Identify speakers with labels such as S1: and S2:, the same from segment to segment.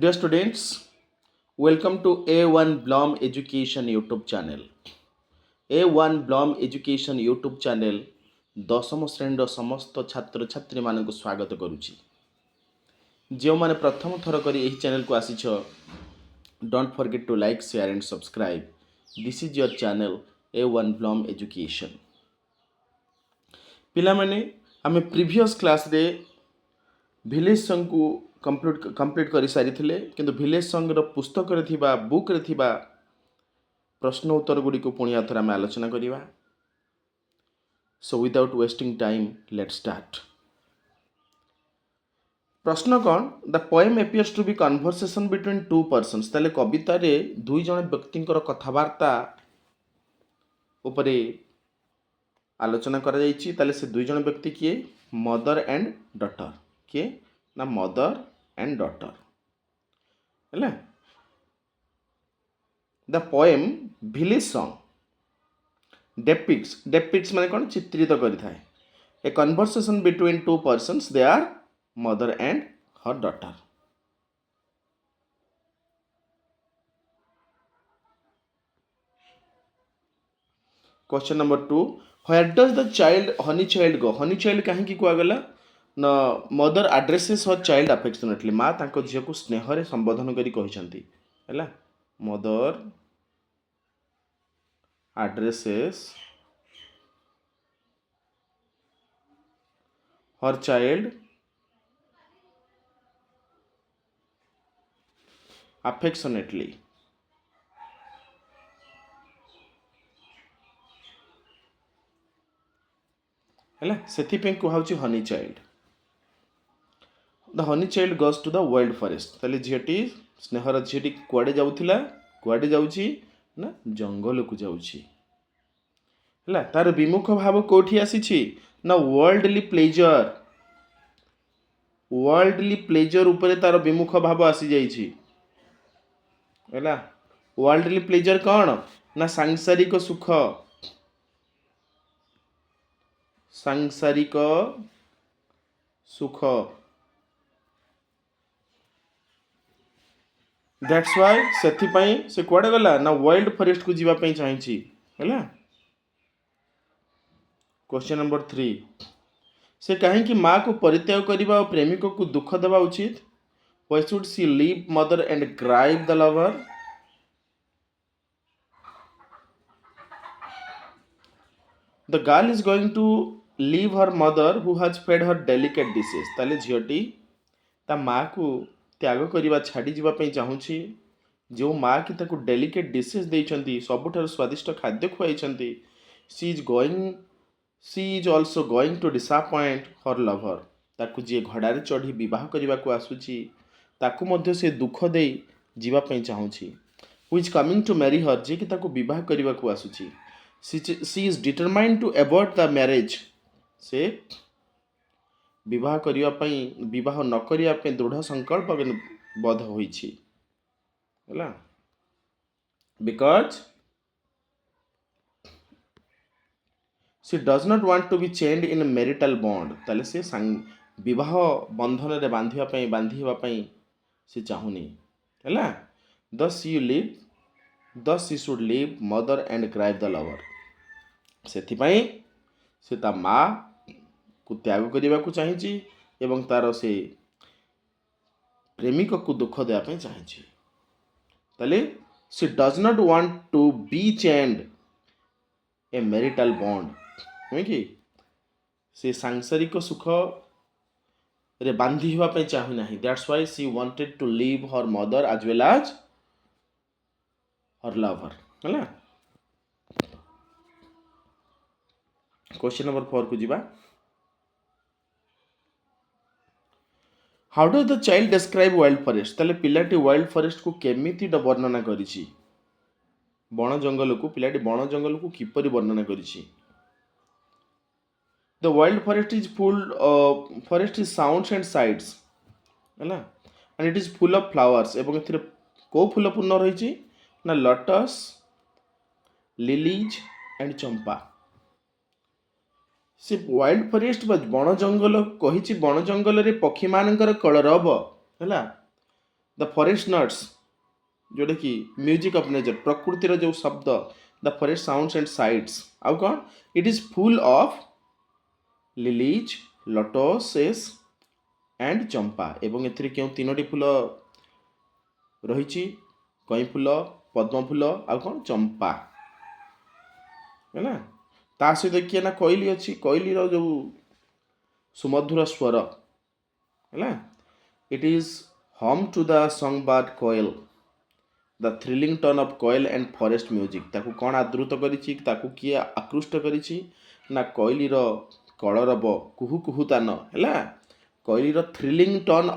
S1: Dear students, welcome to A1 Blom Education YouTube channel. A1 Blom Education YouTube channel ଦଶମ ଶ୍ରେଣୀର ସମସ୍ତ ଛାତ୍ରଛାତ୍ରୀମାନଙ୍କୁ ସ୍ୱାଗତ କରୁଛି। ଯେଉଁମାନେ ପ୍ରଥମ ଥର କରି ଏହି ଚ୍ୟାନେଲକୁ ଆସିଛ, don't forget to like, share and subscribe. This is your channel A1 Blom Education. ପିଲାମାନେ ଆମେ ପ୍ରିଭିୟସ୍ କ୍ଲାସ୍ରେ ଭିଲେଜ ସଙ୍ଗକୁ କମ୍ପ୍ଲିଟ୍ କରି ସାରିଥିଲେ, କିନ୍ତୁ ଭିଲେଜ ସଙ୍ଗର ପୁସ୍ତକରେ ଥିବା ବୁକ୍ରେ ଥିବା ପ୍ରଶ୍ନ ଉତ୍ତର ଗୁଡ଼ିକୁ ପୁଣି ଆଉଥରେ ଆମେ ଆଲୋଚନା କରିବା। So without wasting time, let's start. ପ୍ରଶ୍ନ କ'ଣ? The poem appears to be conversation between two persons. ତାହେଲେ କବିତାରେ ଦୁଇ ଜଣ ବ୍ୟକ୍ତିଙ୍କର କଥାବାର୍ତ୍ତା ଉପରେ ଆଲୋଚନା କରାଯାଇଛି। ତାହେଲେ ସେ ଦୁଇ ଜଣ ବ୍ୟକ୍ତି କିଏ? ମଦର ଆଣ୍ଡ ଡଟର। କିଏ? ନା ମଦର ଆଣ୍ଡ ଡଟର। ହେଲା? The poem village song depicts ମାନେ କ'ଣ? ଚିତ୍ରିତ କରିଥାଏ a conversation between two persons, they are mother and her daughter. Question number 2, where does the honey child go? honey child କାହିଁକି କୁହାଗଲା? ନା mother addresses her child affectionately. ମା ତାଙ୍କ ଝିଅକୁ ସ୍ନେହରେ ସମ୍ବୋଧନ କରି କହିଛନ୍ତି। ହେଲା? mother addresses her child affectionately. ହେଲା? ସେଥିପାଇଁ କୁହାଉଛି honey child. The honey child goes to the wild forest. ତାହେଲେ ଝିଅଟି, ସ୍ନେହର ଝିଅଟି କୁଆଡ଼େ ଯାଉଥିଲା? କୁଆଡ଼େ ଯାଉଛି? ନା ଜଙ୍ଗଲକୁ ଯାଉଛି। ହେଲା? ତାର ବିମୁଖ ଭାବ କୋଉଠି ଆସିଛି? ନା ୱାର୍ଲଡଲି ପ୍ଲେଜର ଉପରେ ତାର ବିମୁଖ ଭାବ ଆସିଯାଇଛି। ହେଲା? ୱାର୍ଲଡଲି ପ୍ଲେଜର କ'ଣ? ନା ସାଂସାରିକ ସୁଖ। ସାଂସାରିକ ସୁଖ। ଦ୍ୟାଟ୍ସ ୱାଇ, ସେଥିପାଇଁ ସେ କୁଆଡ଼େ ଗଲା? ନା ୱାଇଲ୍ଡ ଫରେଷ୍ଟକୁ ଯିବା ପାଇଁ ଚାହିଁଛି। ହେଲା? କ୍ୱେଶ୍ଚନ ନମ୍ବର 3, ସେ କାହିଁକି ମାଆକୁ ପରିତ୍ୟାଗ କରିବା ଓ ପ୍ରେମିକକୁ ଦୁଃଖ ଦେବା ଉଚିତ? Why should she leave mother and gripe the lover? The girl is going to leave her mother who has fed her delicate dishes. ତାହେଲେ ଝିଅଟି ତା ମାଆକୁ ତ୍ୟାଗ କରିବା, ଛାଡ଼ି ଯିବା ପାଇଁ ଚାହୁଁଛି, ଯେଉଁ ମାଆ କି ତାକୁ ଡେଲିକେଟ୍ ଡିସେସ୍ ଦେଇଛନ୍ତି, ସବୁଠାରୁ ସ୍ୱାଦିଷ୍ଟ ଖାଦ୍ୟ ଖୁଆଇଛନ୍ତି। she is also going to disappoint her lover. ତାକୁ ଯିଏ ଘୋଡ଼ାରେ ଚଢ଼ି ବିବାହ କରିବାକୁ ଆସୁଛି, ତାକୁ ମଧ୍ୟ ସେ ଦୁଃଖ ଦେଇ ଯିବା ପାଇଁ ଚାହୁଁଛି। who is coming to marry her, ଯିଏକି ତାକୁ ବିବାହ କରିବାକୁ ଆସୁଛି। she is determined to avoid the marriage. ସେ ବିବାହ ନ କରିବା ପାଇଁ ଦୃଢ଼ ସଂକଳ୍ପବଦ୍ଧ ହୋଇଛି। ହେଲା? because she does not want to be chained in a marital bond. ତାହେଲେ ସେ ବିବାହ ବନ୍ଧନରେ ବାନ୍ଧି ହେବା ପାଇଁ ସେ ଚାହୁଁନି। ହେଲା? thus she should leave mother and gripe the lover. ସେଥିପାଇଁ ସେ ତା ମାଆକୁ ତ୍ୟାଗ କରିବାକୁ ଚାହିଁଛି ଏବଂ ତାର ସେ ପ୍ରେମିକକୁ ଦୁଃଖ ଦେବା ପାଇଁ ଚାହିଁଛି। ତାହେଲେ she does not want to be chained a marital bond. ନୁହେଁ? ସେ ସାଂସାରିକ ସୁଖରେ ବାନ୍ଧି ହେବା ପାଇଁ ଚାହୁଁନାହିଁ। That's why she wanted to leave her mother as well as her lover. ହେଲା? क्वेश्चन नंबर 4 को ଯିବା। How does the child describe wild forest? ତାହେଲେ ପିଲାଟି ୱାଇଲ୍ଡ ଫରେଷ୍ଟକୁ କେମିତି ବର୍ଣ୍ଣନା କରିଛି? ବଣ ଜଙ୍ଗଲକୁ, ପିଲାଟି ବଣ ଜଙ୍ଗଲକୁ କିପରି ବର୍ଣ୍ଣନା କରିଛି? The wild forest is sounds and sights. ହେଲା? and it is full of flowers. ଏବଂ ଏଥିରେ କୋଉ ଫୁଲ ପୂର୍ଣ୍ଣ ରହିଛି? ନା lotus, lilies and ଚମ୍ପା। ସେ ୱାଇଲ୍ଡ ଫରେଷ୍ଟ ବା ବଣ ଜଙ୍ଗଲ କହିଛି, ବଣ ଜଙ୍ଗଲରେ ପକ୍ଷୀମାନଙ୍କର କଳରବ। ହେଲା? द फॉरेस्ट नट्स जोटा कि म्यूजिक ऑफ नेचर प्रकृतिर जो शब्द the forest sounds and sights आउ कौन it is full of lilies lotuses and champa एवं एथिरे केउ तीनोटी फूल रही कई फूल पद्म फूल आउ कौन चंपा है ना ता सहित किए ना कोइली अच्छी कोइली जो सुमधुर स्वर है it is home to the song bird koel the thrilling turn of koel and forest music ताकू कौन आदृत करिछि ताकू किए आकृष्ट करिछि ना कोइलीर कलरब कुहू कुहू तान है कोइलीर thrilling tune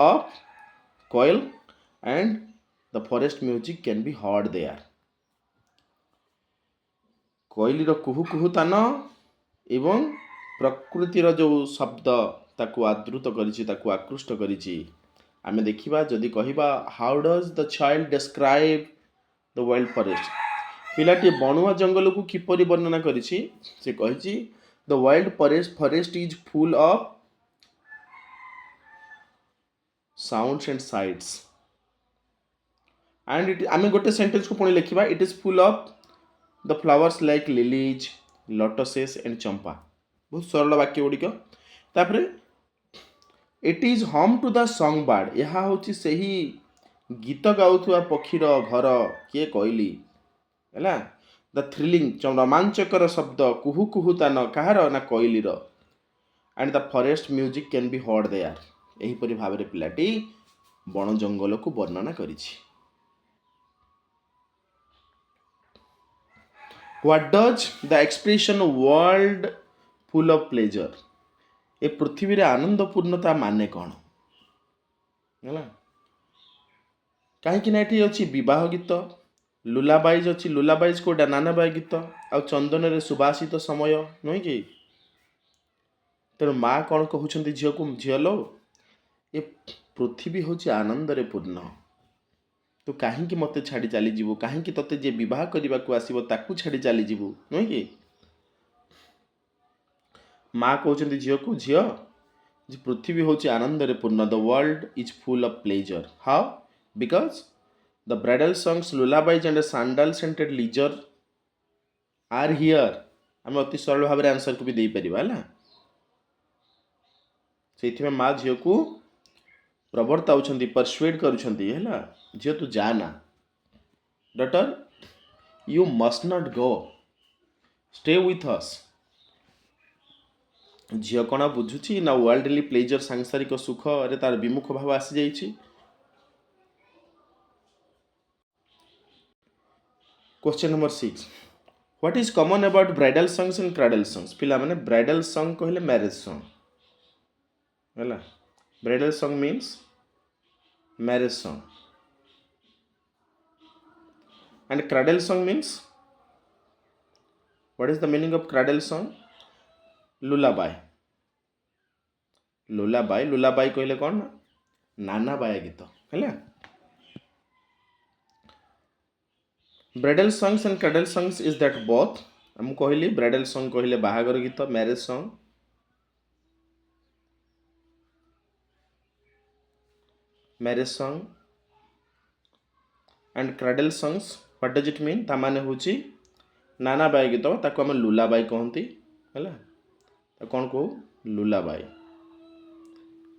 S1: of koel and the forest music can be heard there कोइलीर कुहू कुहू तान एवं प्रकृतिर जो शब्द ताकू आदृत करिछि ताकू आकृष्ट करिछि आमे देखिबा जदि कहिबा how does the child describe the wild forest पिलाटी बणुआ जंगल को किपरि वर्णना करिछि से कहिछि the wild forest is full of sounds and sights and it आमे गोटे सेंटेंस को पुणी लिखिबा it is full of the flowers like lilies lotuses and champa बहुत सरल वाक्य गुड़िक तापरे it is home to the song bird यह हूँ से ही गीत गाउथुआ पक्षीर घर किए कहली है द थ्रिलिंग रोमांचकर शब्द कुहू कुहू तान कहार ना कहलीर and the forest music can be heard there एहीपरि भाव में पिलाटी बण जंगल को वर्णना करिछि what does the expression world full of pleasure ए पृथ्वी रे आनंदपूर्णता माने कौन है कहीं ये अच्छी बह गीत लुलाबाइज अच्छी लुलाबाइज कोटा नानाबाई गीत आ चंदन रे सुबासित समय नुह कि तेणु माँ कौन कहते झील को झील लो ये पृथ्वी हूँ आनंद रे पूर्ण तू कहीं मत छाड़ी चली जीवु कहीं तोते जे विवाह करने को आसो ताकू छाड़ी चली जीवु नुह कि माँ कहते झील को झील पृथ्वी हूँ आनंद रे पूर्ण the world is full of pleasure how because the bridal songs lullabies and sandal scented leisure are here आम अति सरल भाव में आंसर को भी दे पार से माँ झील को प्रवर्ताउछंती परसुएड करुछंती है झील तू जाना daughter you must not go stay with us झील कौन बुझुची ना वर्ल्डली प्लेजर सांसारिक सुख रे तार विमुख भाव आसी जाइछि question number 6 what is common about bridal songs and cradle songs पिला माने ब्राइडल सॉन्ग कहले मैरिज सॉन्ग है bridal song means marriage song and cradle song means what is the meaning of cradle song lullaby lullaby lullaby कहले कौन नाना बाया गीत है bridal songs and cradle songs is that both हम कहली ब्राइडल सॉन्ग कहले बाहागर गीत marriage song and cradle songs what does it mean ता माने होची नाना बाई गीत ताको हम लुलाबाई कहती है कौन कहू लुलाबाई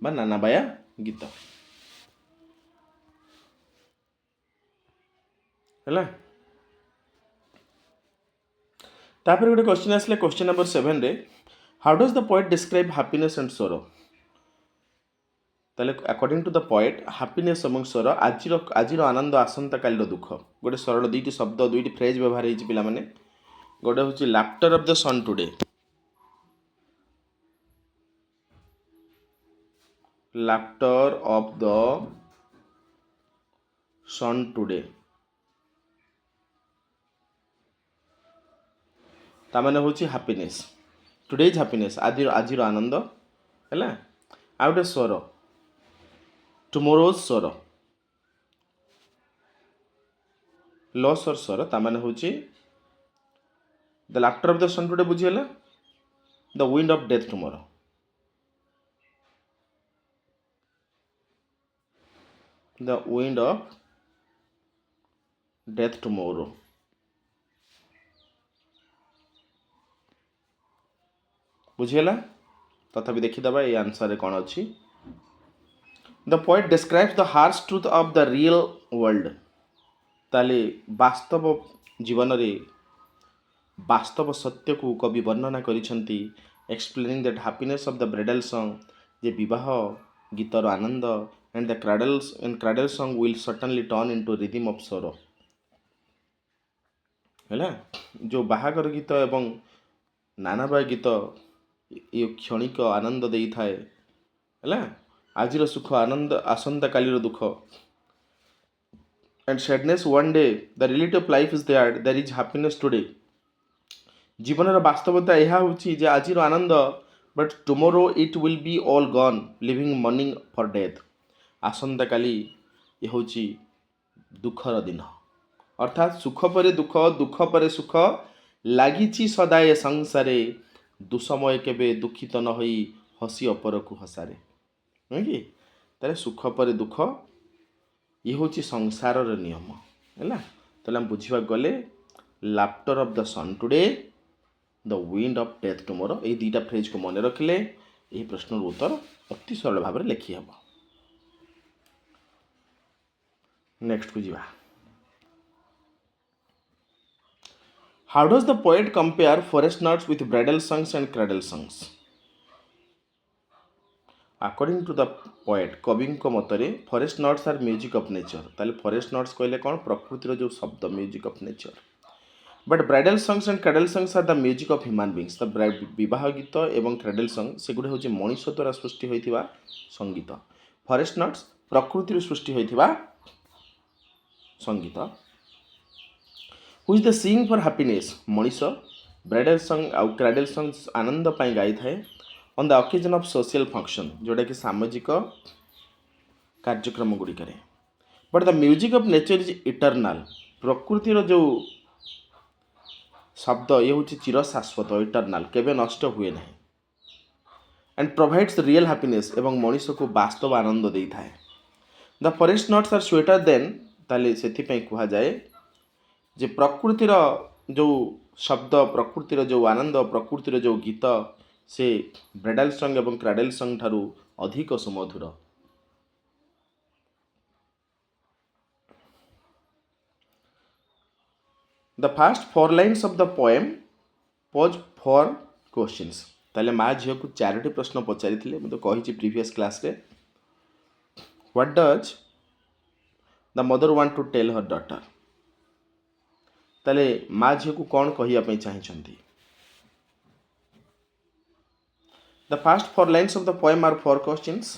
S1: बा नाना बाया गीत है तापर गोटे क्वेश्चन आसला क्वेश्चन नंबर 7 रे how does the poet describe happiness and sorrow ताले according to the poet happiness एवं सोरो आजिर आनंद आसंता कालीर दुख गोटे सरल दुईटी शब्द दुईटी फ्रेज व्यवहार होती पिला माने गोटे हूँ laughter of the sun today laughter of the sun today तामाने हूँ हैप्पीनेस टुडे इज हैप्पीनेस आजिर आनंद है आ गोटे स्वर टुमोरोज स्वर लॉस और स्वर तामाने हूँ the laughter of the sun today बुझीगला the wind of death tomorrow the wind of death tomorrow. बुझीगला तथापि देखीदबा ये आंसर रे कौन अच्छी। The poet describes the harsh truth of the real world. ताले वास्तव जीवन रे वास्तव सत्य को कवि वर्णना करिसंती explaining that happiness of the bridal song जे विवाह गीतर आनंद and the cradle song will certainly turn into rhythm of सोरो। हैला जो बाहागर गीत एवं नानाबाय गीत ये क्षणिक आनंद देई थाए हैला आजिर सुख आनंद आसंता कालीर दुख and sadness one day the reality of life is that there is happiness today. जीवनर वास्तवता यह होची जे आजिर आनंद but tomorrow it will be all gone living mourning for death. आसंता काली ये होची दुखर दिन अर्थात सुख परे दुख दुख परे सुख लागिची सदाए संसारे दुसमय केबे दुखित न होई हसी अपर को हसारे नुहे कि तारे सुख परे दुख ये हूँ संसार नियम है। तो आम बुझा गले laughter of the sun today the wind of death tomorrow ये दुईटा फ्रेज को मन रखिले यही प्रश्न उत्तर अति सरल भाव में लिखी हम। नेक्स्ट को जीवा। How does the poet compare forest nuts with bridal songs and cradle songs. According to the poet कवि मतरे forest nuts are music of nature. ताले फॉरेस्ट नट्स कहले कौन प्रकृतिर जो शब्द music of nature but bridal songs and cradle songs are the music of human beings. The विवाह गीत एवं क्राडल सॉन्ग से गुड़े हूँ मनुष्य द्वारा सृष्टि होता संगीत। फॉरेस्ट नट्स प्रकृति सृष्टि होता संगीत। Who is the sing for happiness मनीष ब्राइडल सॉन्ग आउ क्राडल सॉन्ग्स आनंद पाई गाई थाए on the occasion of social function जोटा कि सामाजिक कार्यक्रम गुड़िक। But the music of nature is eternal. प्रकृतिर जो शब्द ये हूँ चिर शाश्वत इटर्नाल केवे नष्ट हुए ना एंड प्रोवाइड्स रियल हैप्पीनेस एवं मनुष्य को वास्तव आनंद दे थाए। The forest nuts are sweeter than ताले से कह जाए जे प्रकृतिर जो शब्द प्रकृतिर जो आनंद प्रकृतिर जो गीत से ब्राइडल सॉन्ग एवं क्राडल सॉन्ग ठारू अधिक सुमधुर। The first 4 lines of the poem pose four questions. ताले माँ झील को 4टी प्रश्न पचारि मुझे कही प्रीवियस क्लास रे what does the mother want to tell her daughter. ताले माँ झील को कौन कहवाई चाहिए। The first 4 lines of the poem are 4 questions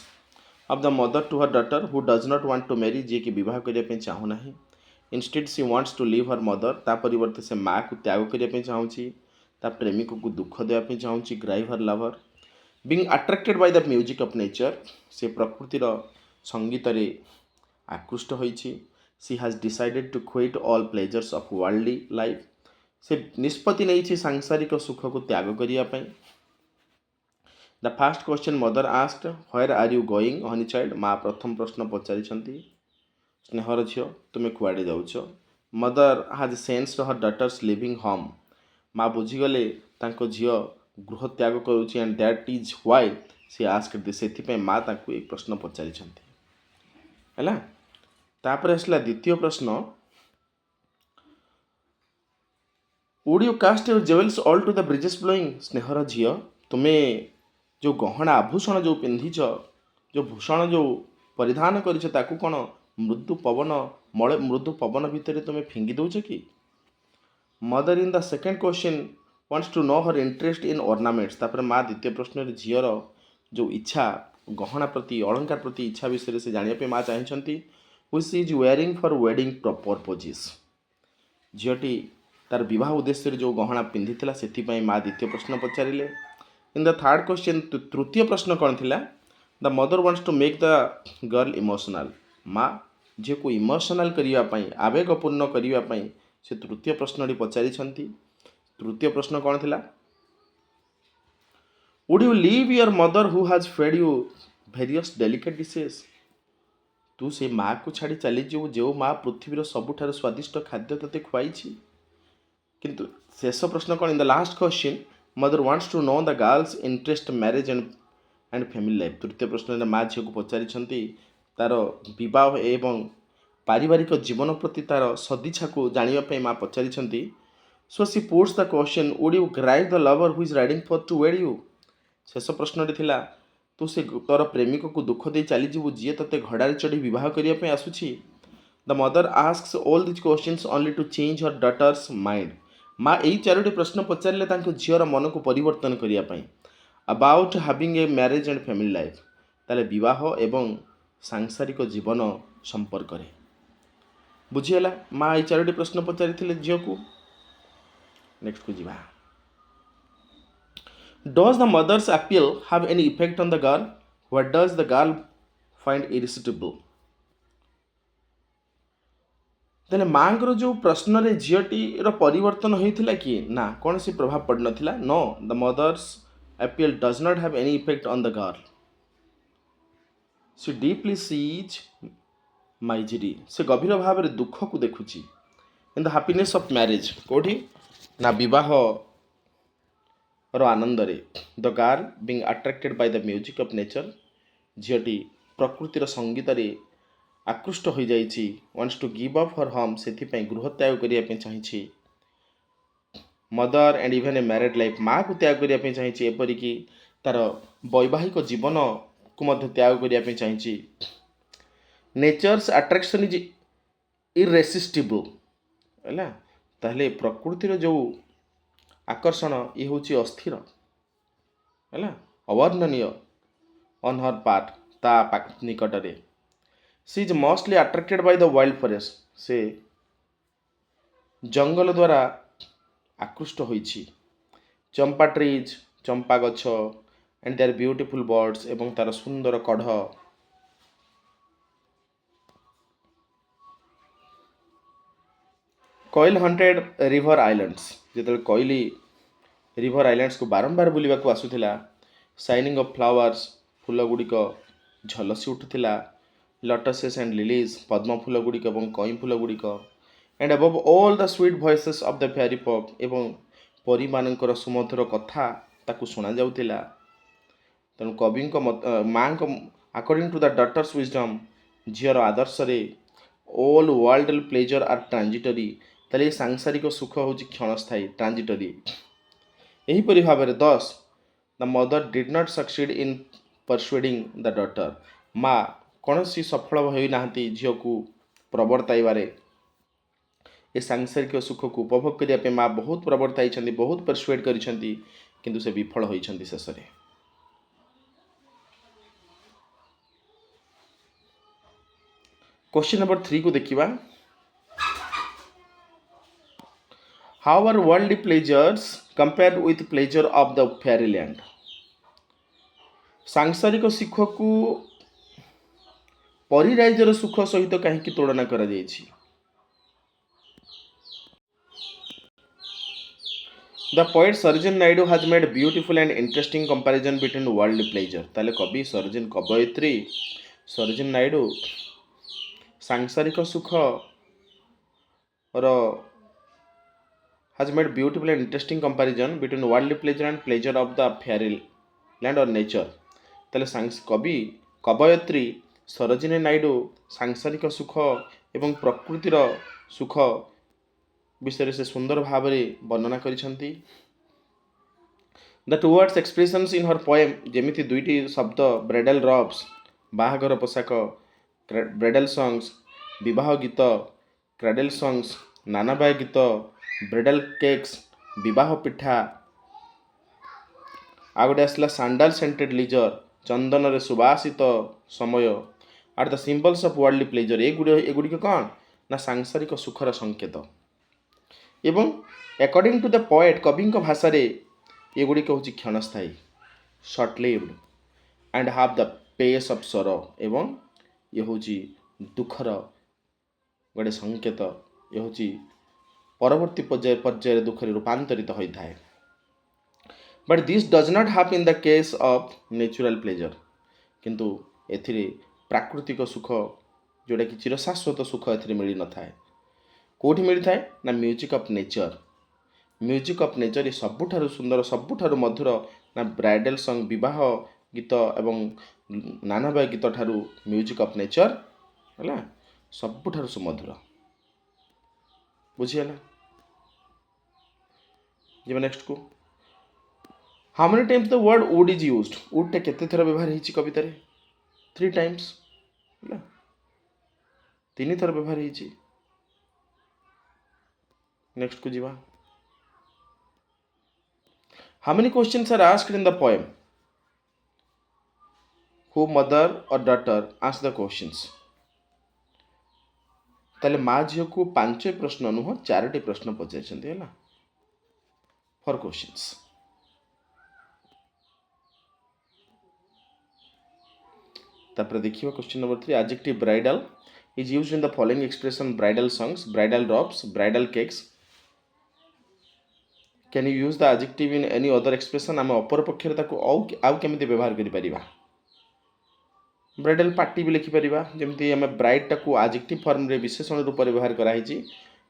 S1: of the mother to her daughter who does not want to marry जी की विवाह करने चाहू ना। Instead she wants to leave her mother ता परिवर्ते से माँ को त्याग करने चाहूँगी ता प्रेमिक को दुख देवाई चाहूँगी grieve her lover. Being attracted by the music of nature से प्रकृतिर संगीत रे आकृष्ट होइछि। She has decided to quit all pleasures of worldly life से निष्पत्ति नहीं सांसारिक सुख को त्याग करने। The first question mother asked where are you going honey child. माँ प्रथम प्रश्न पचारि स्नेहर झील तुम्हें कुआड़े जाऊच। Mother has sensed her daughter's leaving home. माँ बुझीगले झील गृह त्याग करुँच and that is why she asked this से माँ ताकू एक प्रश्न पचारि है। तापर आसला द्वितीय प्रश्न would you cast your jewels all to the breezes blowing. स्नेहर झील तुम्हें जो गहना आभूषण जो पिंधिच जो भूषण जो परिधान करिछ ताकू कौन मृदु पवन मले मृदु पवन भितर तुम्हें फिंगी दौच कि। Mother in the second question wants to know her interest in ornaments. तापर माँ द्वितीय प्रश्न झीर जो इच्छा गहना प्रति अलंकार प्रति इच्छा विषय से जानापी माँ चाहिए which is wearing for wedding purposes. झीटी तार विवाह उद्देश्य जो गहना पिंधि से माँ द्वितीय प्रश्न पचारे। इन द थर्ड क्वेश्चन तृतीय प्रश्न कौन थिला the mother wants to make the girl emotional. माँ झी को इमोशनल करने आवेगपूर्ण करने से तृतीय प्रश्न पचारि। तृतीय प्रश्न कौन थिला would you leave your mother who has fed you various delicate dishes. तू से माँ को छाड़ी चली जीवु जो माँ पृथ्वीर सबुठार स्वादिष्ट खाद्य तते खुआई किंतु शेष प्रश्न कौन in the last question mother wants to know the girl's interest marriage and family life. तृतीय प्रश्न माँ झील को पचारि तार बह एवं पारिवारिक जीवन प्रति तार सदिच्छा को जानापी माँ पचारि so she puts the question would you grieve the lover who is riding for to wed you. शेष प्रश्न थिला तू से तोर प्रेमिक को दुख दे चलीजु जी ते घड़ार चढ़ी बह करने आसूसी। The mother asks all this questions only to change her daughter's mind. माँ यही चारोटी प्रश्न पचारे झीर मन को परिवर्तन करने about having a marriage and family life ताले विवाह एवं सांसारिक जीवन संपर्क में बुझीगला। माँ यही चारोटी प्रश्न पचारि झील को। नेक्स्ट को जीवा। Does the mother's appeal have any effect on the girl? What does the girl find irresistible? तेने माँ जो प्रश्न रे झीटी परिवर्तन होता कि ना कौन सी प्रभाव पड़ नाला। No the mother's appeal does not have any effect on the girl. She deeply sees misery. से गभीर भाव में दुख को देखुची in the happiness of marriage कोठी ना विवाह आनंद रे। The girl being attracted by the music of nature झीटी प्रकृतिर संगीत रे आकृष्ट हो जाइछि। Wants to give up her home से गृह त्याग करने चाहिए। Mother and even a married life माँ को त्याग करने चाहिए एपरिकी तार वैवाहिक जीवन को मध्य त्याग करने चाहिए। नेचर्स अट्रैक्शन इज इरेसिस्टिबल है ताहले प्रकृतिर जो आकर्षण ये हूँ अस्थिर है अवर्णनीय ऑन हर पार्ट ता निकटरे। She is mostly attracted by the wild forest से जंगल द्वारा आकृष्ट होइछि। चंपा ट्रीज चंपा गछ एंड देयर ब्यूटीफुल बर्ड्स एवं तार सुंदर कढ़। कोयल हंटेड रिवर आइलैंड्स जिते कोयली रिवर आइलैंड्स को बारंबार बुलवा को आसूला। शाइनिंग ऑफ फ्लावर्स फूल गुड़िक झलसी उठुला। लटसेस एंड लिलीज पद्म फूल गुड़िक और कई फूल गुड़िक and above all the sweet voices of the fairy pop एवं परी मानकर सुमधुर कथा ताकू सुना जाउतिला। तेणु कवि माँ according to the daughter's wisdom झीर आदर्श रे all world pleasure are transitory ताले सांसारिक सुख हूँ क्षणस्थायी ट्रांजिटरी। यहीपरि भाव में दस the mother did not succeed in persuading the daughter माँ कौन सी सफल होना झील को प्रवर्ताइबारे ये सांसारिक सुख को उपभोग करने माँ बहुत प्रवर्ताई बहुत परसुएड कर से विफल होती शेष में। क्वेश्चन नंबर 3 को देखिबा। How are worldly pleasures compared with pleasure of the fairyland? सांसारिक सुख को परिराइजर सुख सहित कहीं तुलना करा जायछि। The poet Sarojini Naidu has made beautiful and interesting comparison between worldly pleasure. ताले कवि कवयित्री सरोजिनी नायडू सांसारिक सुख has made beautiful and interesting comparison between worldly pleasure and pleasure of the fairy land or nature. ताले कवि कवयित्री सरोजिनी नायडू सांसारिक सुख एवं प्रकृतिर सुख विषय से सुंदर भाव में वर्णना करिसेंती। The two words expressions in her poem जेमिति दुईटी शब्द ब्राइडल रब्स बाहागर पोशाक ब्राइडल सॉन्ग्स विवाह गीत क्राइडल सॉन्ग्स नानाबाय गीत ब्राइडल केक्स विवाह पिठा आ गए आसला सैंडल सेंटेड लीजर चंदन रे सुवासित समय are the symbols of worldly pleasure एगुड़िक कौन ना सांसारिक सुखर संकेत एवं अकॉर्डिंग टू द पोएट कवि भाषा ये गुड़िक हूँ क्षणस्थायी short lived and have the pace of sorrow एवं ये हूँ दुखर गोटे संकेत ये हूँ परवर्ती पर्यायर दुख रूपांतरित होता है। But this does not happen in the case of natural pleasure किंतु एथिरे प्राकृतिक सुख जोटा कि चिरशाश्वत सुख ए मिल न थाए कौटी मिलता है ना music of nature. Music of nature ये सबुठारु सुंदर सबुठारु मधुर ना ब्राइडल सॉन्ग विवाह गीत एवं नानाबाय गीत ठारू म्यूजिक ऑफ नेचर है सबुठारु सुमधुर बुझीगला। जी नेक्स्ट को how many times the word would is used would टा केते थर व्यवहार होईची कविता रे 3 टाइम्स है 3 थर व्यवहार होईची। नेक्स्ट को जीवा how many questions are asked in the poem who mother or daughter ask the questions. ताले माँ झील को 5 प्रश्न नुह 4टी प्रश्न पचार है फॉर क्वेश्चंस। तापर देखिए question number 3 adjective bridal is used in the following expression bridal songs bridal drops bridal cakes can you use the adjective in any other expression आम अपर पक्ष आउ केमी व्यवहार करिपरिबा। ब्राइडल पार्टी भी लिखिपर जमी आम ब्राइड टाक एडजेक्टिव फॉर्म रे विशेषण रूप व्यवहार कराई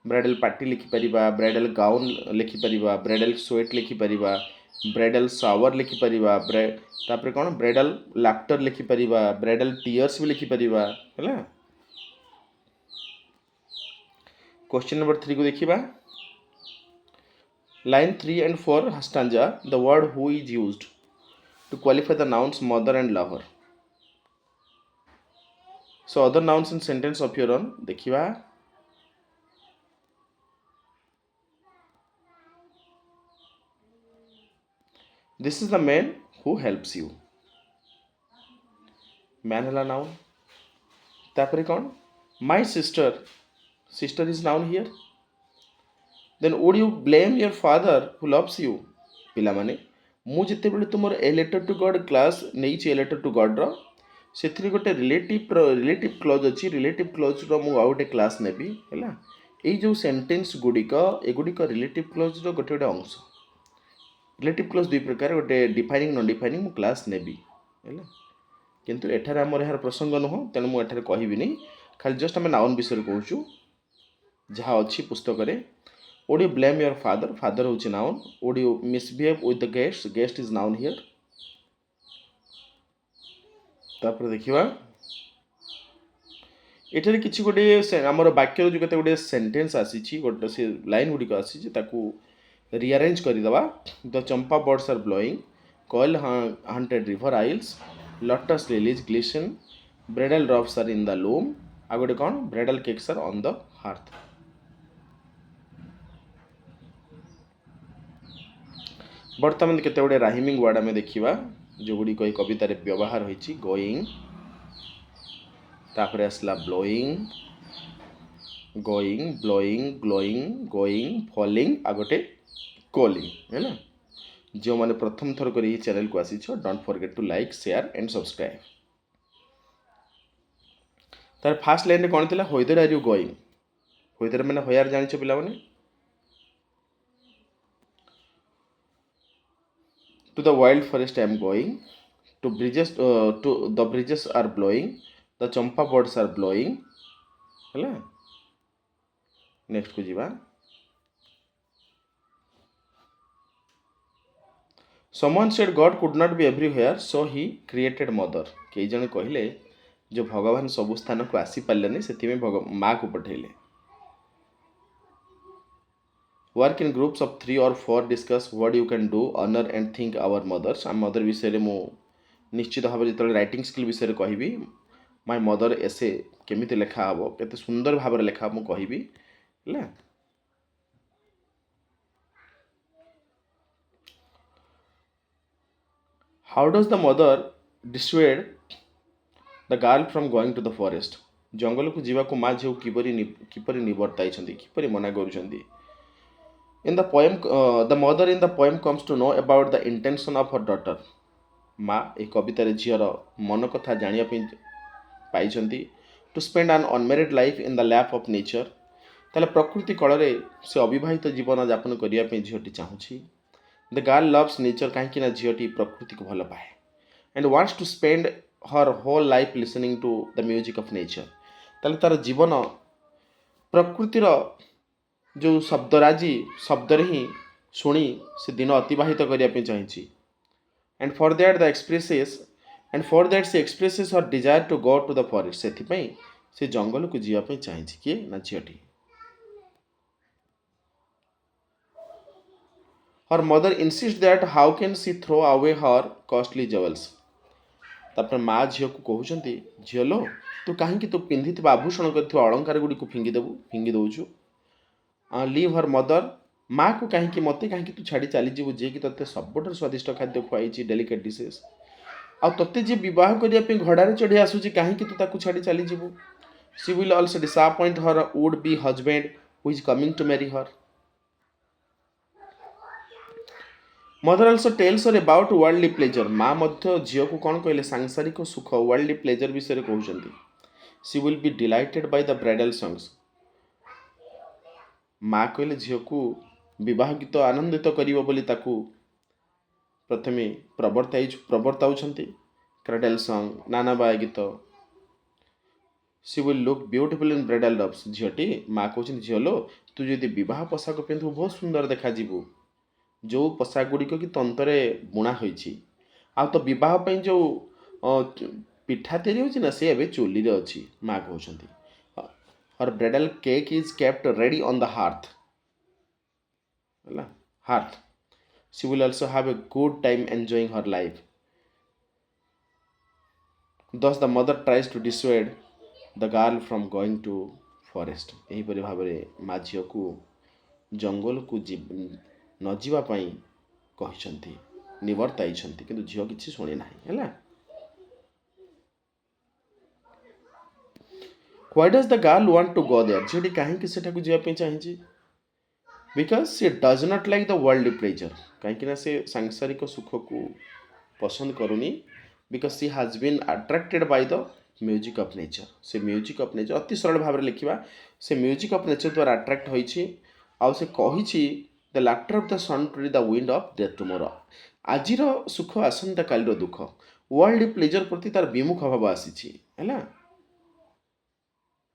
S1: ब्राइडल पार्टी लिखिपर ब्राइडल गाउन लिखिपर ब्राइडल स्वेट लिखिपर ब्राइडल शावर लिखिपर तापर कौन ब्राइडल लाफ्टर लिखिपर ब्राइडल टीयर्स भी लिखिपर है। क्वेश्चन नंबर 3 को देखिबा line 3 and 4 stanza the word who is used to qualify the nouns mother and lover. So other nouns in sentence of your own देखिबा this is the man who helps you man है noun तापर कौन my sister sister is noun here then would you blame your father who loves you पिला माने मु जिते बेले तुमर a letter to God class नहीं ए लेटर टू गॉड रो से गोटे रिलेटिव क्लोज अच्छी रिलेटिव क्लोज रो मु आउटे क्लास नेबी हैला एई जो सेंटेंस गुडिक एगुडिक रिलेटिव क्लोज रो गोटे गोटे अंश रिलेटिव क्लोज दुई प्रकार गोटे डिफाइनिंग नॉन डिफाइनिंग मु क्लास नेबी हैला किंतु एठार आमर यार प्रसंग नुह तेणु मुझे कहबिनी खाली जस्ट आम नाउन विषय कहूँ जहाँ अच्छी पुस्तक रे would you blame your father father हूँ noun would you misbehave with the guest guest is noun here. तापर देखिबा एठारे किछि गोटे आमर वाक्य जो केते गोटे सेंटेंस आसी गोटे से लाइन गुडिक आसी ताकू रिअरेंज करदेवा the champa birds are blowing koel haunted river isles lotus lilies glisten bridal drops are in the loom आ गोटे कौन bridal cakes are on the hearth. बर्तमान केते गुडे राइमिंग वर्ड आम देखा जो गुड़ी कवितार व्यवहार होती गोइंग तापर आसला blowing going blowing glowing going falling आ गोटे कॉलिंग है ना। जो मैंने प्रथम थर कर चैनल को आसी don't forget to like share and subscribe. तार फास्ट लाइन कौन थी whither are you going whither मैंने होयार जान पिला माने to the wild forest I am going to the breezes are blowing the champa birds are blowing है। नेक्स्ट को जीवा Someone said God could not be everywhere, so he created mother. कई जन कहले जो भगवान सबु स्थान को आसी पारे से माँ को पठेले। Work in groups of 3 or 4 discuss what you can do honour and think our mothers. आम मदर विषय मु निश्चित भाव जो राइटिंग स्किल विषय कहबी माय मदर एसे केमिति लेखा हम केते सुंदर भाव लेखा मु कहबी है। How does the mother dissuade the girl from going to the forest? जंगल को जीवा को माँ झील किपरि निवर्ताई किपरि मना करुछंती। In the poem, the mother in the poem comes to know about the intention of her daughter. माँ एक कवितार झीर मन कथा जानिया पाई to spend an unmarried life in the lap of nature. ताले प्रकृति कଳରେ से अविवाहित जीवन यापन करने झीटी चाहूँगी। The girl loves nature कहीं ना झीटी प्रकृति को भल पाए and wants to spend her whole life listening to the music of nature. ताले तार जीवन प्रकृतिर जो शब्दराजी शब्द ही शुणी से दिन अतिबाहित करने चाहिए and for that the expresses and for that she expresses her desire to go to the forest से जंगल को जीवाई चाहिए किए ना झीटी her mother insist that how can she throw away her costly jewels तापर माँ झील को कहते झील तू कहीं तू पिंधि आभूषण कर अलंकार गुड़ी को फिंगी दौचु लीव हर मदर माँ को कहीं मत कहीं तू छाड़ी चलीजु जी कि ते सबुठ स्वादिष्ट खाद्य खुआई डेलिकेट डिशेस आ ते जी बह करने घड़े चढ़ी आसूँ कहीं तू ताकू छाड़ी चलीजु she will also disappoint her would be husband who is coming to marry her mother also tells her about worldly pleasure माँ झील को कौन कहले सांसारिक सुख वर्ल्डली प्लेजर विषय कहते she will be delighted by the bridal songs माँ कहले झील को विवाह गीत आनंदित करिवो बोली ताकू प्रथमे प्रवर्ताउछन्ति क्रेडल सॉन्ग नानाबाय गीत she will look beautiful in bridal robes झीटी माँ कहते झील तू जदि विवाह पोशाक पिंधु बहुत सुंदर देखाଯିबु जो पोशाक गुड़िक कि तंतरे बुणा होइछि आ तो विवाह पई जो पिठा तैयारी होछि ना से एबे चुली रे अछि माँ कहउछन्ति her bridal cake is kept ready on the hearth she will also have a good time enjoying her life thus the mother tries to dissuade the girl from going to forest एही परि भाबरे माँ झील को जंगल को न जीवा पई कहिसंती निवर्ताइछंती किंतु झील किछि सुनि नाही हैला why does the girl want to go there झील काहे कि सेठा को जीवा पई चाहिछि because she does not like the worldly pleasure कहीं से सांसारिक सुख को पसंद करूनी because she has been attracted by the music of nature से म्यूजिक ऑफ नेचर अति सरल भाव में लिखा से म्यूजिक ऑफ नेचर द्वारा अट्रैक्ट होइछि आउ से कहिछि the laughter of the sun to the wind of death tomorrow आजिर सुख आसंता कालिर दुख वर्ल्डली प्लेजर प्रति तार विमुख भाव आसीछि हैला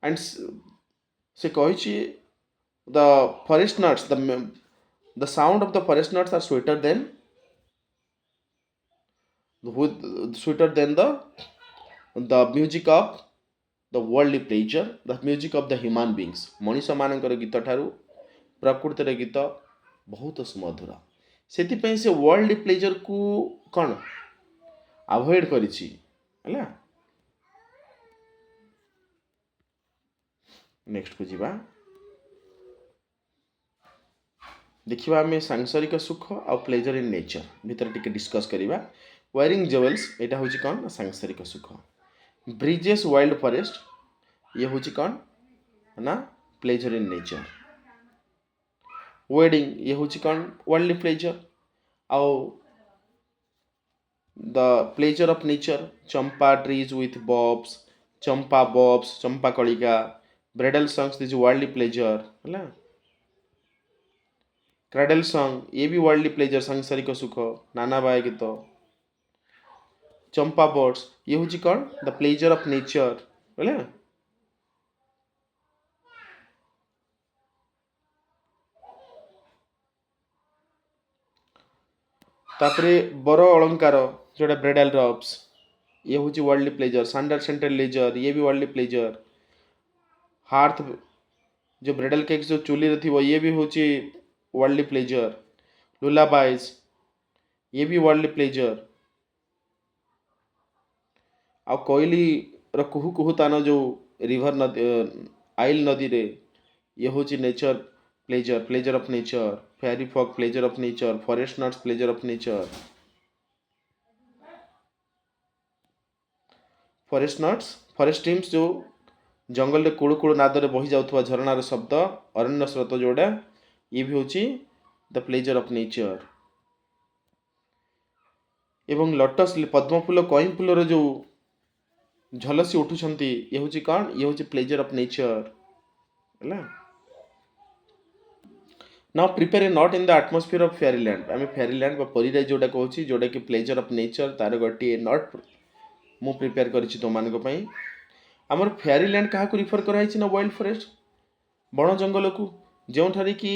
S1: एंड से कहिछि the forest nuts the sound of the forest nuts are sweeter than the music of the worldly pleasure the music of the human beings Manish मानकर गीत ठारू प्रकृतिर गीत बहुत सुमधुर से से वर्ल्डली प्लेजर को कौन अवॉइड करिछि हैला नेक्स्ट को जीवा देखिए आम सांसारिक सुख आ प्लेजर इन नेचर भितर टिके डिस्कस करिबा वायरिंग जेवेल्स एटा होची कौन सांसारिक सुख ब्रिजेस वाइल्ड फॉरेस्ट ये होची कौन ना प्लेजर इन नेचर वेडिंग ये होची कौन वर्ल्डली प्लेजर आउ the pleasure of nature Champa trees with bobs Champa Kalika bridal songs this worldly pleasure हैला क्रेडल सॉन्ग ये भी वर्ल्डली प्लेजर सांसारिक सुख नाना बाय गीत चंपा बर्ड्स ये हूँ कौन द प्लेजर ऑफ नेचर बोले तापरे बर अलंकार जोड़ा ब्राइडल रब्स ये हूँ worldly pleasure sandal scented leisure ये भी वर्ल्डली प्लेजर हार्थ जो ब्राइडल केक जो चूली रे थी ये भी हूँ वर्ल्डली प्लेजर लुलाबाइज ये भी वर्ल्डली प्लेजर आ कोयली कुहू कुहू तान जो रिवर नदी आइल नदी रे ये हूँ nature pleasure of nature fairy fog pleasure of nature forest nuts pleasure of nature forest streams जो जंगल रे कुड़ू कुड़ू नाद रे बही जाउथवा झरणार शब्द अरण्य स्रोत जोड़ा ये भी होची द प्लेजर ऑफ नेचर एवं लोटस पद्म फूल कई फूल रो जो झलसी उठुछंती ये होची कौन ये होची प्लेजर ऑफ नेचर हैला now prepare a not in the atmosphere of Fairyland आम फेरीलैंड बा परीराज जोड़ा कहूँ जोड़ा कि प्लेजर ऑफ नेचर तार गोटे नॉट मु प्रिपेयर करिछि तो मानक पई आमर फेयरीलैंड क्या रिफर कराई ना वाइल्ड फॉरेस्ट बण जंगल को जोठारे कि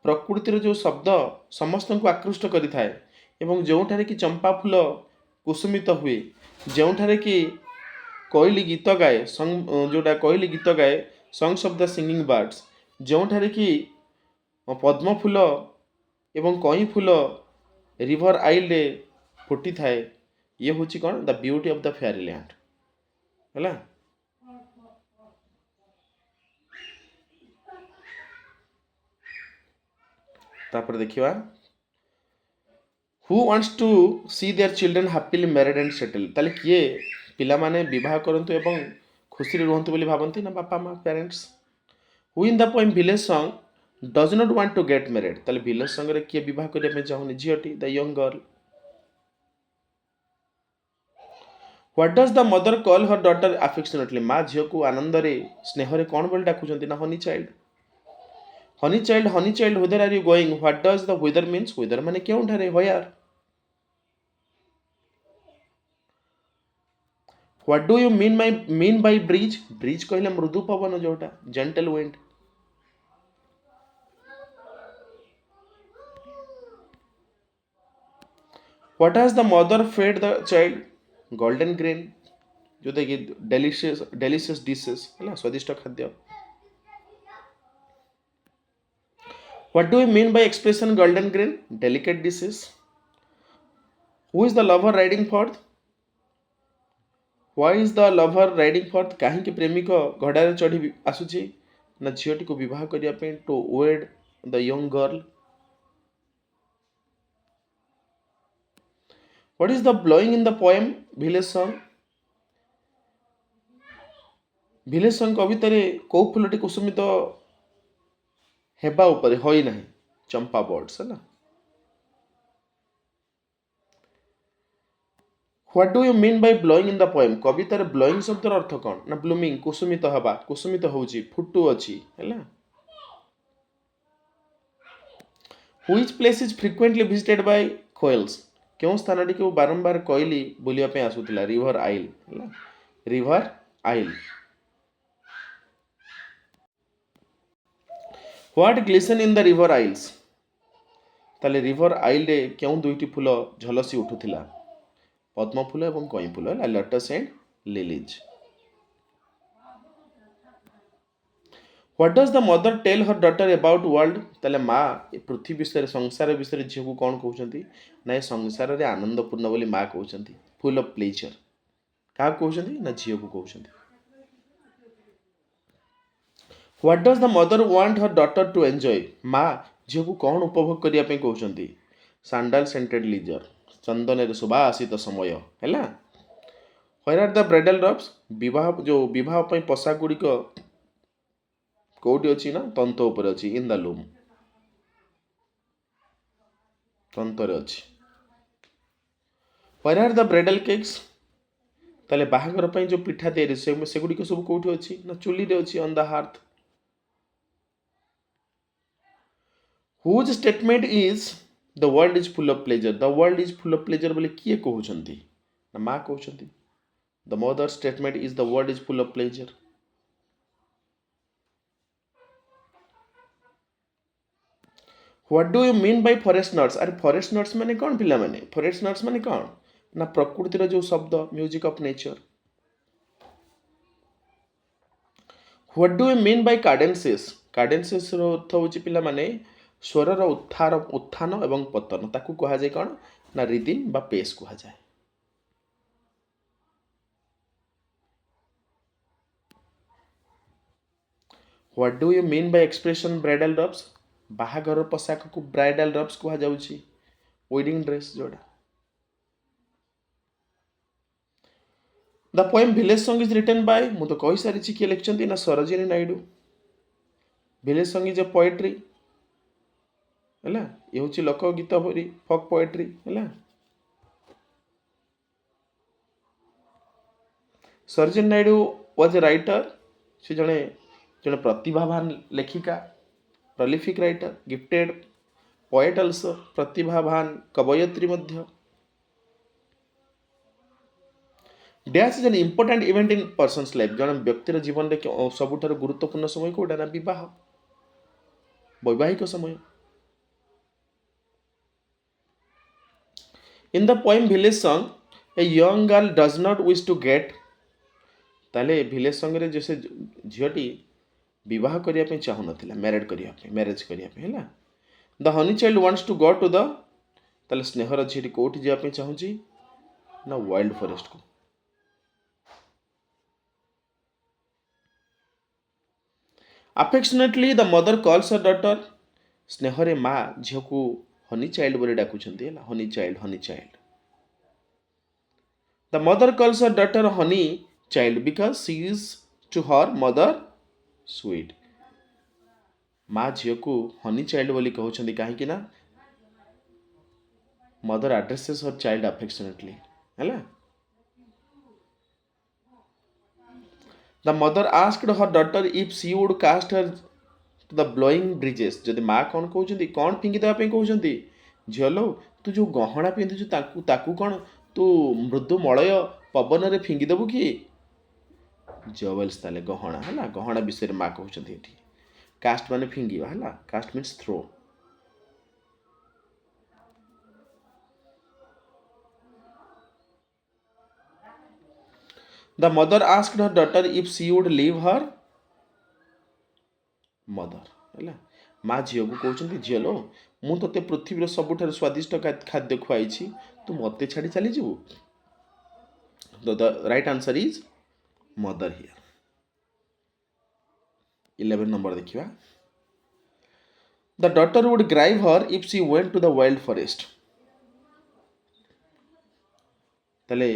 S1: प्रकृतिर जो शब्द समस्त को आकृष्ट करिथाए एवं जोठारे कि चंपा फूल कुसुमित हुए जोठारे कि कोइली गीत गाए जोटा कोइली गीत गाए songs of the singing birds जोठारे कि पद्म फूल एवं कई फूल रिवर आइल रे फुटी थाए ये हूँ कौन the beauty of the fairyland है। तापर देखिवा who wants to see their children happily married and settle ताले किए पिला माने विवाह करंतु एवं खुशी रुहंतु बोली भाबंती ना बापा माँ parents. Who in the poem village song does not want to get married ताले विलेज सॉन्ग रे किए विवाह करिया पे चाहुनी झियोटी the young girl. What does the mother call her daughter affectionately माँ झियो को आनंद रे स्नेह रे कौन बोली डाकुचंती ना honey child. Honey child whither are you going what does the whither means whither माने क्यों ठारे where. What do you mean by breeze breeze कहले मृदु पवन जोटा gentle wind. What has the mother fed the child golden grain जो देखिए delicious dishes है स्वादिष्ट खाद्य। What do you mean by expression golden grain? Delicate dishes. Who is the lover riding forth? Why is the lover riding forth? काहींकि प्रेमिक घोड़ारे चढ़ी आसुची ना झीटी को विवाह करिया पे to wed the young girl. What is the blowing in the poem village song? village song कवितारे को फूलटी कुसुमित हेबा उपरे होई नाही चंपा बर्ड्स है ना। What do you mean by blowing in the poem कवितार ब्लोइंग शब्दर अर्थ कौन ना ब्लूमिंग कुसुमित हवा कुसुमित होउची फुटू अछि हैला। Which place is frequently visited by koels क्यों स्थानटी को बारंबार कोइली बुलिया पे आसुतिला रिवर आइल हैला river isle. What glisten in the river isles ताले रिवर आइल रे क्यों दुईटी फूल झलसी उठुथिला पद्म फूल एवं कई फूल है lotus and lilies. What does the mother tell her daughter about world ताले माँ पृथ्वी विषय संसार विषय झील को कौन कहते ना संसार रे आनंदपूर्ण बोली माँ कहते फुल ऑफ प्लेजर क्या कहते ना झील को कहते। What does the mother want her daughter to enjoy माँ झील को कौन उपभोग करने कहते सैंडल सेंटेड लीजर चंदन सुबासित समय है। Where are the bridal robes विवाह जो विवाह पोशाक गुड़िक कौटी अच्छी ना तंत उपर अच्छी इन द लूम तंतर अच्छी। Where are the bridal cakes ताले बाहागर जो पिठा तैयारी से गुड़िक सब कौटी अच्छी ना चुली रे अच्छी on the hearth. Whose statement is the world is full of pleasure the world is full of pleasure बोले किए कहते ना माँ कहते the mother statement is the world is full of pleasure. What do you mean by forest nuts अरे forest nuts माने कौन पिला माने फॉरेस्ट नट्स माने कौन ना प्रकृतिर जो शब्द music of nature. What do you mean by cadences cadences रो अर्थ होची पिला माने स्वरर उत्थान एवं पतन ताकू कहा जाए कौन ना रिदिम बा पेस कहा जाए। What do you mean by expression bridal robes बाहागर पोशाक को ब्राइडल रब्स कहा जाउची वेडिंग ड्रेस जोड़ा। The poem village song is written by मु तो कहि सारी किए लिखचंती ना Sarojini Naidu village song is a poetry है ये हूँ लोक गीत भरी फोक पोएट्री है। Sarojini Naidu was a writer से जड़े जड़े प्रतिभावान लेखिका prolific writer gifted poet also प्रतिभावान कवयित्री मध्य dash is an important event in persons life जन व्यक्तिर जीवन में सबुठार गुरुत्वपूर्ण समय कौटा ना विवाह वैवाहिक समय in the poem village song a young girl does not wish to get ताले विलेज सॉन्ग रे जैसे झीटी विवाह करने चाहू ना मैरेज करने the honey child wants to go to the ताले स्नेहर झीटी कौटी जावाई चाहूँगी ना वाइल्ड फॉरेस्ट को affectionately the mother calls her daughter स्नेहरे माँ झील को हनी चाइल्ड बोली डाकुंट honey child the mother calls her daughter honey child because she is to her mother sweet माँ झील को हनी चाइल्ड बोली कहते कहीं mother addresses her child affectionately है the mother asked her daughter if she would cast her to the blowing breezes जदि माँ कौन कहते कौन फिंगी देवाई कहते झील तू जो गहना पिंधुचु ताकू कौन तू मृदु मलय पवन में फिंगिदेबू कि जवेल्स ताले गहना है गहना विषय माँ कहते ये कास्ट माने फिंगिवा है cast means throw the mother asked her daughter if she would leave her mother है माँ झील को कहते झील मु ते पृथ्वी सबुठ स्वादिष्ट खाद्य खुआई तू मत छाड़ी चली जीवु the right answer is mother here 11 number देखिए the daughter would grieve her if she went to the wild forest तले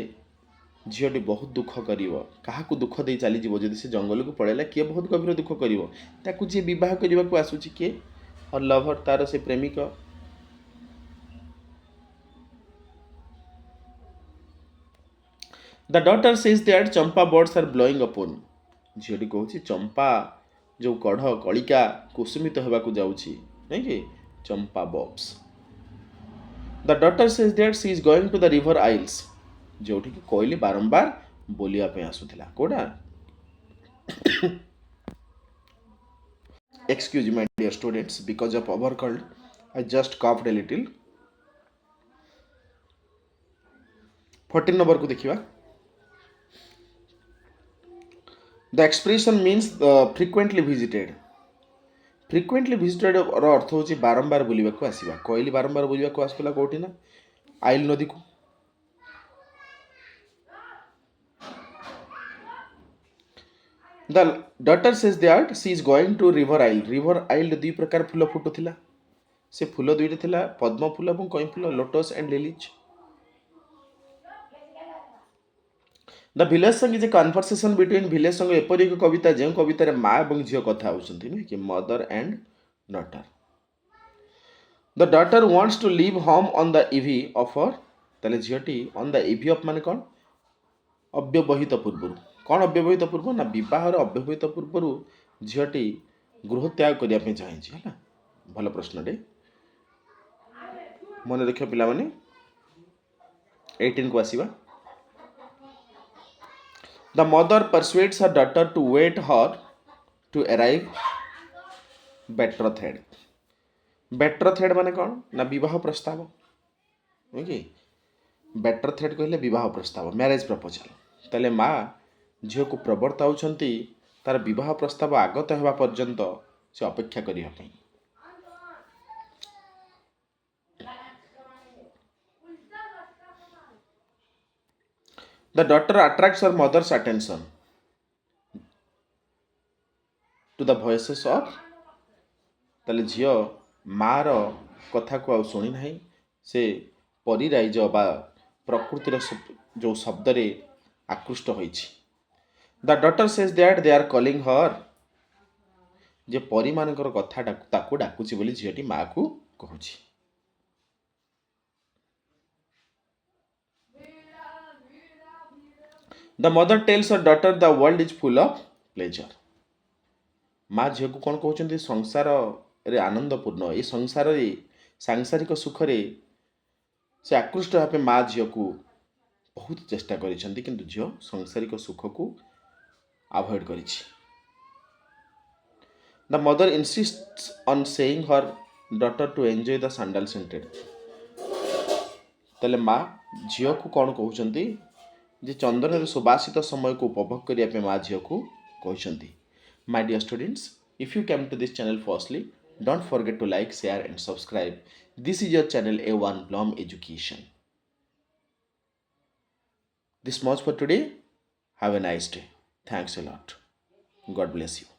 S1: झीटी बहुत दुख कर क्या दुख दे चली जब से जंगल को पड़ेगा किए बहुत गभीर दुख कर जी बह करने को आसूची किए हर लभर तार से प्रेमिक the daughter says that champa birds are blowing upon झीटी कहूँ चंपा जो कढ़ कलिका कुसुमित होगा जाऊँगी नहीं कि champa buds the daughter says that she is going to the river isles जो कहली बारंबार बोलिया आसूला कौटा excuse my dear students because of over cold I just coughed a little 14 number को देखिए the expression means frequently visited अर्थ हूँ बारंबार बुलवाक आसवा कहली बारंबार बुलवाक आसूला कौटी ना आइल नदी को the daughter says that she is going to river isle दुई प्रकार फूल फुटुला से फूल दुईटे थिला पद्म फूल और कई फूल lotus and lilies the village song is a conversation between village song एपरी एक कविता जो कवितार माँ और झील कथा होती नुहे कि mother and daughter the daughter wants to leave home on the eve of her ताले झीटी ऑन द इवी ऑफ माने कौन अव्यवहित पूर्व कौन अव्यवहित पूर्व ना बहर अव्यवहित पूर्व झीटी गृह त्याग करने चाहिए है भल प्रश्न मन रख पिला 18 को आसवा the mother persuades her daughter to wait her to arrive betrothed माने कौन ना विवाह प्रस्ताव बेट्रथेड कहले विवाह प्रस्ताव मैरेज प्रपोजल ताले माँ झील को प्रवर्ताउछंती तार विवाह प्रस्ताव आगत होगा पर्यंत से अपेक्षा करने the daughter attracts her mother's attention to the voices of ताले झील मार कथा को आ शुणी ना से परिराइज बा प्रकृतिर जो शब्द रे आकृष्ट होइछि the daughter says that they are calling her जे परी मानकर कथा ताकू डाकुची बोली झीटी माँ को कहूची the mother tells her daughter the world is full of pleasure माँ झील को कौन कहते संसार रे आनंदपूर्ण ये संसार रे सांसारिक सुख रे से आकृष्ट भाव माँ झील को बहुत चेष्टा करिसेंती किंतु झियो सांसारिक सुख को अवॉइड करिछि। The mother insists on saying her daughter to enjoy the sandal scented। ତାହେଲେ ମା ଝିଅକୁ କ'ଣ କହୁଛନ୍ତି ଯେ ଚନ୍ଦନରେ ସୁବାସିତ ସମୟକୁ ଉପଭୋଗ କରିବା ପାଇଁ ମା ଝିଅକୁ କହିଛନ୍ତି। My dear students, if you came to this channel firstly, don't forget to like, share and subscribe. This is your channel A1 Blom Education। This much for today. Have a nice day. Thanks a lot. God bless you.